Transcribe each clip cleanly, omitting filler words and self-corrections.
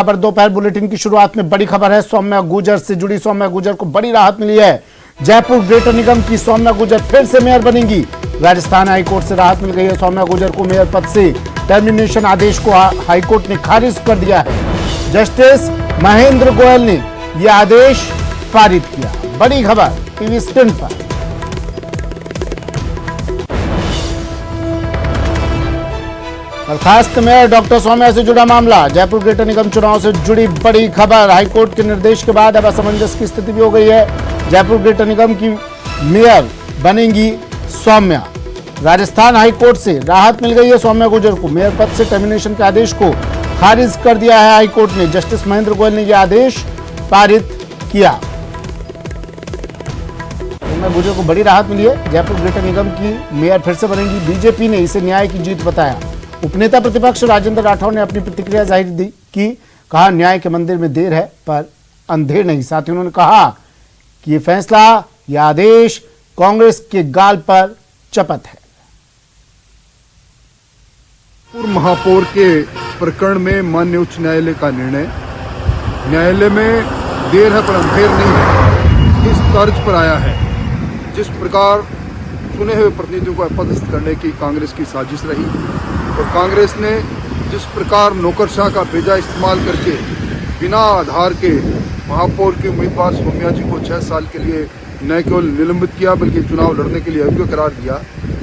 खबर दोपहर बुलेटिन की शुरुआत में बड़ी खबर है। सौम्या गुर्जर से जुड़ी सौम्या गुर्जर को बड़ी राहत मिली है। जयपुर ग्रेटर निगम की सौम्या गुर्जर फिर से मेयर बनेंगी। राजस्थान हाईकोर्ट से राहत मिल गई है। सौम्या गुर्जर को मेयर पद से टर्मिनेशन आदेश को हाईकोर्ट ने खारिज कर दिया है। जस्टिस महेंद्र गोयल ने यह आदेश पारित किया। बड़ी खबर टीवी स्क्रीन पर। बर्खास्त मेयर डॉक्टर सौम्या से जुड़ा मामला। जयपुर ग्रेटर निगम चुनाव से जुड़ी बड़ी खबर। हाईकोर्ट के निर्देश के बाद अब असमंजस की स्थिति भी हो गई है। जयपुर ग्रेटर निगम की मेयर बनेंगी सौम्या। राजस्थान हाईकोर्ट से राहत मिल गई है। सौम्या गुर्जर को मेयर पद से टर्मिनेशन के आदेश को खारिज कर दिया है हाईकोर्ट ने। जस्टिस महेंद्र गोयल ने यह आदेश पारित किया। सौम्या गुर्जर को बड़ी राहत मिली है। जयपुर ग्रेटर निगम की मेयर फिर से बनेंगी। बीजेपी ने इसे न्याय की जीत बताया। उपनेता प्रतिपक्ष राजेंद्र राठौर ने अपनी प्रतिक्रिया जाहिर की। कहा, न्याय के मंदिर में देर है पर अंधेर नहीं। साथ ही उन्होंने कहा कि ये फैसला, यह आदेश कांग्रेस के गाल पर चपत है। पूर्व महापौर के प्रकरण में माननीय उच्च न्यायालय का निर्णय न्यायालय में देर है पर अंधेर नहीं है, इस तर्ज पर आया है। जिस प्रकार चुने हुए प्रतिनिधियों को अपदस्थ करने की कांग्रेस की साजिश रही और कांग्रेस ने जिस प्रकार नौकरशाह का भेजा इस्तेमाल करके बिना आधार के महापौर के उम्मीदवार सौम्या जी को 6 साल के लिए न केवल निलंबित किया बल्कि चुनाव लड़ने के लिए अयोग्य करार दिया,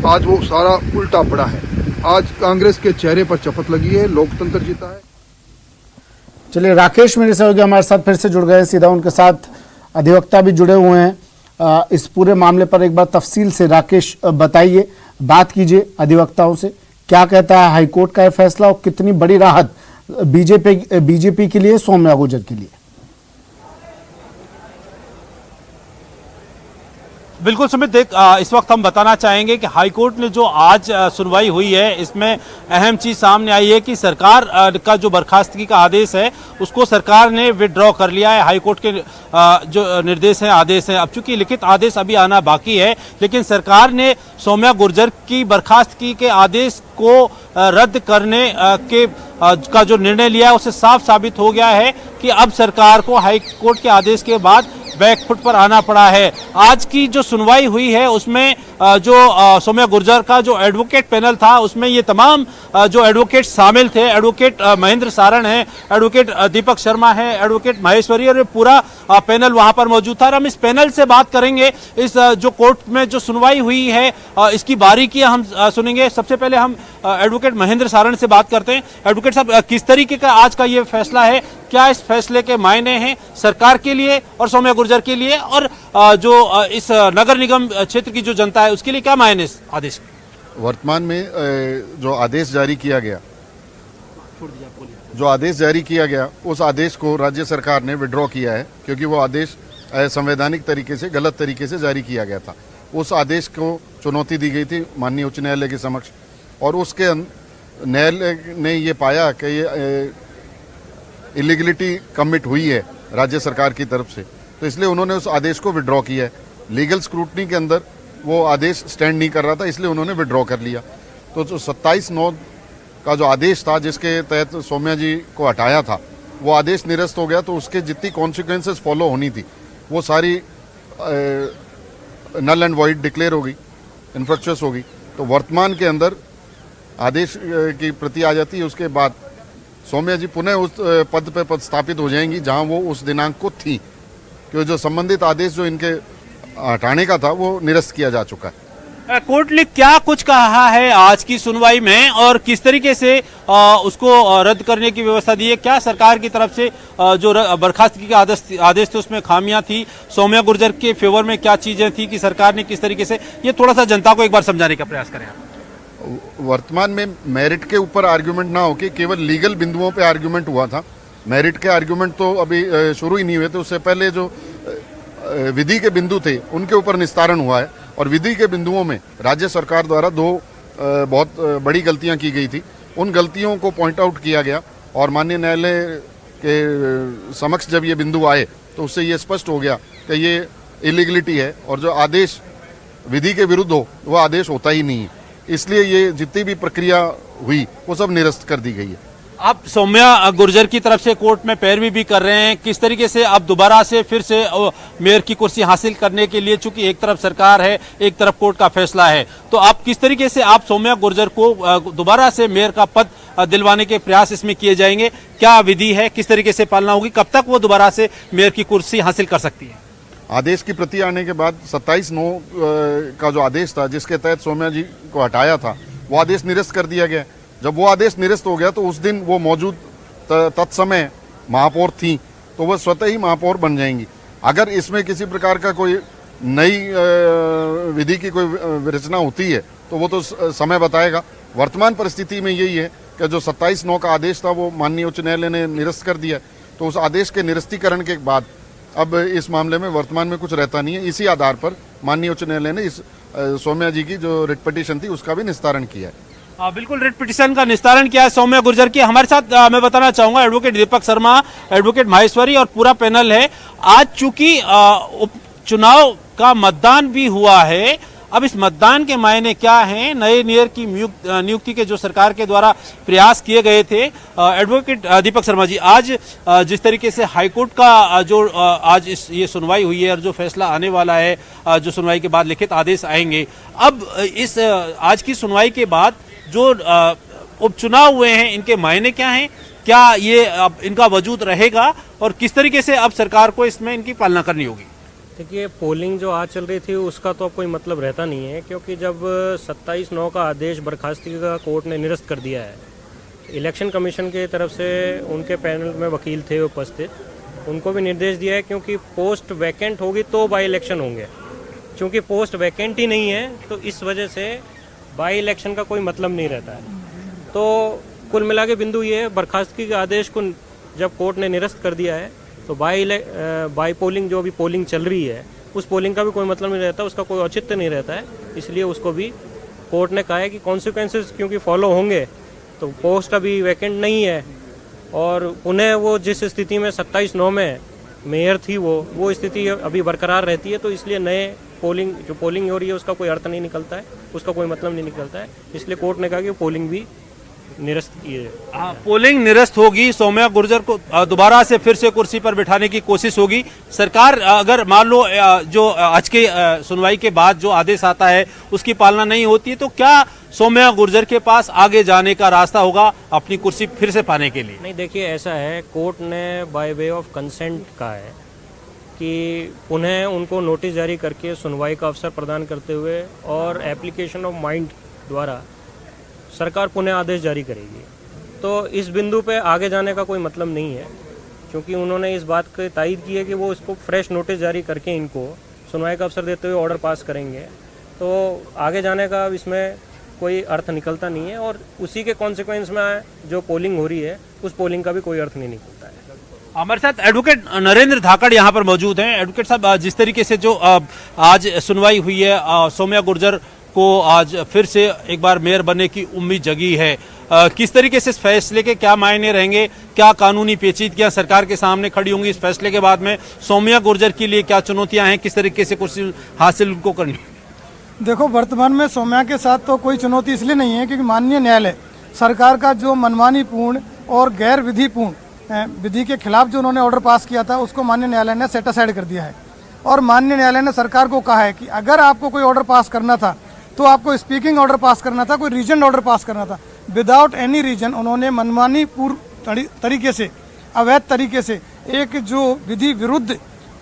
आज वो सारा उल्टा पड़ा है। आज कांग्रेस के चेहरे पर चपत लगी है, लोकतंत्र जीता है। चलिए, राकेश मेरे सहयोगी हमारे साथ फिर से जुड़ गए। सीधा उनके साथ अधिवक्ता भी जुड़े हुए हैं। इस पूरे मामले पर एक बार तफसील से राकेश बताइए, बात कीजिए अधिवक्ताओं से। क्या कहता है हाईकोर्ट का यह फैसला और कितनी बड़ी राहत बीजेपी के लिए, सौम्या गुर्जर के लिए? बिल्कुल सुमित, देख इस वक्त हम बताना चाहेंगे कि हाईकोर्ट ने जो आज सुनवाई हुई है, इसमें अहम चीज सामने आई है कि सरकार का जो बर्खास्तगी का आदेश है उसको सरकार ने विड्रॉ कर लिया है। हाईकोर्ट के जो निर्देश हैं, आदेश हैं, अब चूंकि लिखित आदेश अभी आना बाकी है, लेकिन सरकार ने सौम्या गुर्जर की बर्खास्तगी के आदेश को रद्द करने का जो निर्णय लिया है उससे साफ साबित हो गया है कि अब सरकार को हाईकोर्ट के आदेश के बाद बैकफुट पर आना पड़ा है। आज की जो सुनवाई हुई है उसमें जो सौम्या गुर्जर का जो एडवोकेट पैनल था उसमें ये तमाम जो एडवोकेट शामिल थे। एडवोकेट महेंद्र सारण है, एडवोकेट दीपक शर्मा है, एडवोकेट महेश्वरी, और पूरा पैनल वहां पर मौजूद था। हम इस पैनल से बात करेंगे। इस जो कोर्ट में जो सुनवाई हुई है इसकी बारीकियां हम सुनेंगे। सबसे पहले हम एडवोकेट महेंद्र सारण से बात करते हैं। एडवोकेट साहब, किस तरीके का आज का ये फैसला है? क्या इस फैसले के मायने हैं सरकार के लिए और सौम्या गुर्जर के लिए, और जो इस नगर निगम क्षेत्र की जो जनता है उसके लिए क्या मायने इस आदेश? वर्तमान में जो आदेश जारी किया गया उस आदेश को राज्य सरकार ने विड्रॉ किया है, क्योंकि वो आदेश असंवैधानिक तरीके से, गलत तरीके से जारी किया गया था। उस आदेश को चुनौती दी गई थी माननीय उच्च न्यायालय के समक्ष, और उसके न्यायालय ने ये पाया कि ये इलीगलिटी कमिट हुई है राज्य सरकार की तरफ से, तो इसलिए उन्होंने उस आदेश को विड्रॉ किया है। लीगल स्क्रूटनी के अंदर वो आदेश स्टैंड नहीं कर रहा था, इसलिए उन्होंने विड्रॉ कर लिया। तो जो 27/9 का जो आदेश था जिसके तहत सौम्या जी को हटाया था, वो आदेश निरस्त हो गया। तो उसके जितनी कॉन्सिक्वेंसेस फॉलो होनी थी वो सारी नल एंड वॉइड डिक्लेयर हो गई, इनफ्रक्चुअस हो गई। तो वर्तमान के अंदर आदेश की प्रति आ जाती है, उसके बाद सौम्या जी पुनः उस पद पर पदस्थापित हो जाएंगी जहां वो उस दिनांक को थी, क्योंकि जो संबंधित आदेश जो इनके हटाने का था वो निरस्त किया जा चुका है। कोर्ट ने क्या कुछ कहा है आज की सुनवाई में और किस तरीके से उसको रद्द करने की व्यवस्था दी है? क्या सरकार की तरफ से जो बर्खास्तगी का आदेश थे उसमें खामियां थी? सौम्या गुर्जर के फेवर में क्या चीजें थी कि सरकार ने किस तरीके से, ये थोड़ा सा जनता को एक बार समझाने का प्रयास करें। वर्तमान में मेरिट के ऊपर आर्ग्यूमेंट ना होके केवल लीगल बिंदुओं पे आर्ग्यूमेंट हुआ था। मेरिट के आर्ग्यूमेंट तो अभी शुरू ही नहीं हुए थे। उससे पहले जो विधि के बिंदु थे उनके ऊपर निस्तारण हुआ है, और विधि के बिंदुओं में राज्य सरकार द्वारा 2 बहुत बड़ी गलतियां की गई थी। उन गलतियों को पॉइंट आउट किया गया और माननीय न्यायालय के समक्ष जब ये बिंदु आए तो उससे ये स्पष्ट हो गया कि ये इलीगलिटी है, और जो आदेश विधि के विरुद्ध हो वो आदेश होता ही नहीं है। इसलिए ये जितनी भी प्रक्रिया हुई वो सब निरस्त कर दी गई है। आप सौम्या गुर्जर की तरफ से कोर्ट में पैरवी भी कर रहे हैं, किस तरीके से आप दोबारा से फिर से मेयर की कुर्सी हासिल करने के लिए, चूंकि एक तरफ सरकार है एक तरफ कोर्ट का फैसला है, तो आप किस तरीके से आप सौम्या गुर्जर को दोबारा से मेयर का पद दिलवाने के प्रयास इसमें किए जाएंगे? क्या विधि है, किस तरीके से पालना होगी, कब तक वो दोबारा से मेयर की कुर्सी हासिल कर सकती है? आदेश की प्रति आने के बाद 27/9 का जो आदेश था जिसके तहत सौम्या जी को हटाया था, वो आदेश निरस्त कर दिया गया। जब वो आदेश निरस्त हो गया तो उस दिन वो मौजूद तत्समय महापौर थी, तो वह स्वतः ही महापौर बन जाएंगी। अगर इसमें किसी प्रकार का कोई नई विधि की कोई विरचना होती है तो वो तो समय बताएगा। वर्तमान परिस्थिति में यही है कि जो 27/9 का आदेश था वो माननीय उच्च न्यायालय ने निरस्त कर दिया, तो उस आदेश के निरस्तीकरण के बाद अब इस मामले में वर्तमान में कुछ रहता नहीं है। इसी आधार पर माननीय उच्च न्यायालय ने इस सौम्या जी की जो रिट पिटीशन थी उसका भी निस्तारण किया है। बिल्कुल, रिट पिटीशन का निस्तारण किया है सौम्या गुर्जर की। हमारे साथ मैं बताना चाहूंगा एडवोकेट दीपक शर्मा, एडवोकेट माहेश्वरी और पूरा पैनल है। आज चूंकि उपचुनाव का मतदान भी हुआ है, अब इस मतदान के मायने क्या हैं, नए मेयर की नियुक्ति के जो सरकार के द्वारा प्रयास किए गए थे। एडवोकेट दीपक शर्मा जी, आज जिस तरीके से हाईकोर्ट का जो आज ये सुनवाई हुई है और जो फैसला आने वाला है, जो सुनवाई के बाद लिखित आदेश आएंगे, अब इस आज की सुनवाई के बाद जो उपचुनाव हुए हैं इनके मायने क्या हैं, क्या ये अब इनका वजूद रहेगा और किस तरीके से अब सरकार को इसमें इनकी पालना करनी होगी? देखिए, पोलिंग जो आज चल रही थी उसका तो अब कोई मतलब रहता नहीं है, क्योंकि जब 27/9 का आदेश बर्खास्तगी का कोर्ट ने निरस्त कर दिया है, इलेक्शन कमीशन की तरफ से उनके पैनल में वकील थे उपस्थित, उनको भी निर्देश दिया है क्योंकि पोस्ट वैकेंट होगी तो बाई इलेक्शन होंगे। चूँकि पोस्ट वैकेंट ही नहीं है तो इस वजह से बाई इलेक्शन का कोई मतलब नहीं रहता है। तो कुल मिला के बिंदु ये है, बर्खास्तगी के आदेश को जब कोर्ट ने निरस्त कर दिया है तो बाई पोलिंग जो अभी पोलिंग चल रही है उस पोलिंग का भी कोई मतलब नहीं रहता, उसका कोई औचित्य नहीं रहता है। इसलिए उसको भी कोर्ट ने कहा है कि कॉन्सिक्वेंसेस क्योंकि फॉलो होंगे, तो पोस्ट अभी वैकेंट नहीं है और उन्हें वो जिस स्थिति में 27/9 में मेयर थी वो स्थिति अभी बरकरार रहती है। तो इसलिए नए पोलिंग हो रही है उसका कोई अर्थ नहीं निकलता है, उसका कोई मतलब नहीं निकलता है। इसलिए कोर्ट ने कहा कि पोलिंग भी निरस्त की है। पोलिंग निरस्त होगी, सौम्या गुर्जर को दोबारा से फिर से कुर्सी पर बिठाने की कोशिश होगी। सरकार अगर मान लो जो आज के सुनवाई के बाद जो आदेश आता है उसकी पालना नहीं होती है, तो क्या सौम्या गुर्जर के पास आगे जाने का रास्ता होगा अपनी कुर्सी फिर से पाने के लिए? नहीं, देखिए ऐसा है, कोर्ट ने बाय वे ऑफ कंसेंट कहा है कि उन्हें उनको नोटिस जारी करके सुनवाई का अवसर प्रदान करते हुए और एप्लीकेशन ऑफ माइंड द्वारा सरकार पुनः आदेश जारी करेगी। तो इस बिंदु पे आगे जाने का कोई मतलब नहीं है, क्योंकि उन्होंने इस बात की तायीद की है कि वो इसको फ्रेश नोटिस जारी करके इनको सुनवाई का अवसर देते हुए ऑर्डर पास करेंगे। तो आगे जाने का इसमें कोई अर्थ निकलता नहीं है और उसी के कॉन्सिक्वेंस में जो पोलिंग हो रही है उस पोलिंग का भी कोई अर्थ नहीं निकलता है। हमारे साथ एडवोकेट नरेंद्र धाकड़ यहाँ पर मौजूद हैं। एडवोकेट साहब, जिस तरीके से जो आज सुनवाई हुई है, सौम्या गुर्जर को आज फिर से एक बार मेयर बनने की उम्मीद जगी है, किस तरीके से इस फैसले के क्या मायने रहेंगे, क्या कानूनी पेचीदगियां सरकार के सामने खड़ी होंगी इस फैसले के बाद में, सौम्या गुर्जर के लिए क्या चुनौतियां हैं, किस तरीके से कुर्सी हासिल उनको करनी? देखो, वर्तमान में सौम्या के साथ तो कोई चुनौती इसलिए नहीं है क्योंकि माननीय न्यायालय सरकार का जो मनमानी पूर्ण और गैर विधिपूर्ण विधि के खिलाफ जो उन्होंने ऑर्डर पास किया था उसको माननीय न्यायालय ने सेट असाइड कर दिया है। और माननीय न्यायालय ने सरकार को कहा है कि अगर आपको कोई ऑर्डर पास करना था तो आपको स्पीकिंग ऑर्डर पास करना था, कोई रीजन ऑर्डर पास करना था। विदाउट एनी रीजन उन्होंने मनमानी पूर्ण तरीके से, अवैध तरीके से एक जो विधि विरुद्ध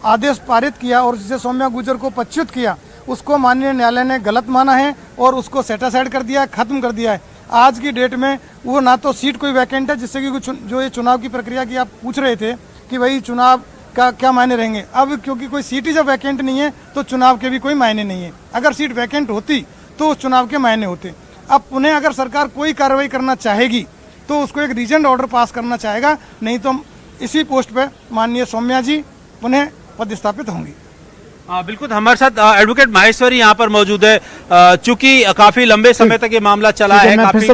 आदेश पारित किया और जिसे सौम्या गुर्जर को पदच्युत किया, उसको माननीय न्यायालय ने गलत माना है और उसको सेट असाइड कर दिया है, खत्म कर दिया है। आज की डेट में वो ना तो सीट कोई वैकेंट है, जिससे कि जो ये चुनाव की प्रक्रिया की आप पूछ रहे थे कि भाई चुनाव का क्या मायने रहेंगे, अब क्योंकि कोई सीट ही जब वैकेंट नहीं है तो चुनाव के भी कोई मायने नहीं है। अगर सीट वैकेंट होती तो उस चुनाव के मायने होते। अब पुनः अगर सरकार कोई कार्रवाई करना चाहेगी तो उसको एक रीजन ऑर्डर पास करना चाहेगा, नहीं तो इसी पोस्ट पे माननीय सौम्या जी पुनः पदस्थापित होंगी। बिल्कुल, हमारे साथ एडवोकेट माहेश्वरी यहाँ पर मौजूद है। चूंकि काफी लंबे समय तक ये मामला चला है, काफी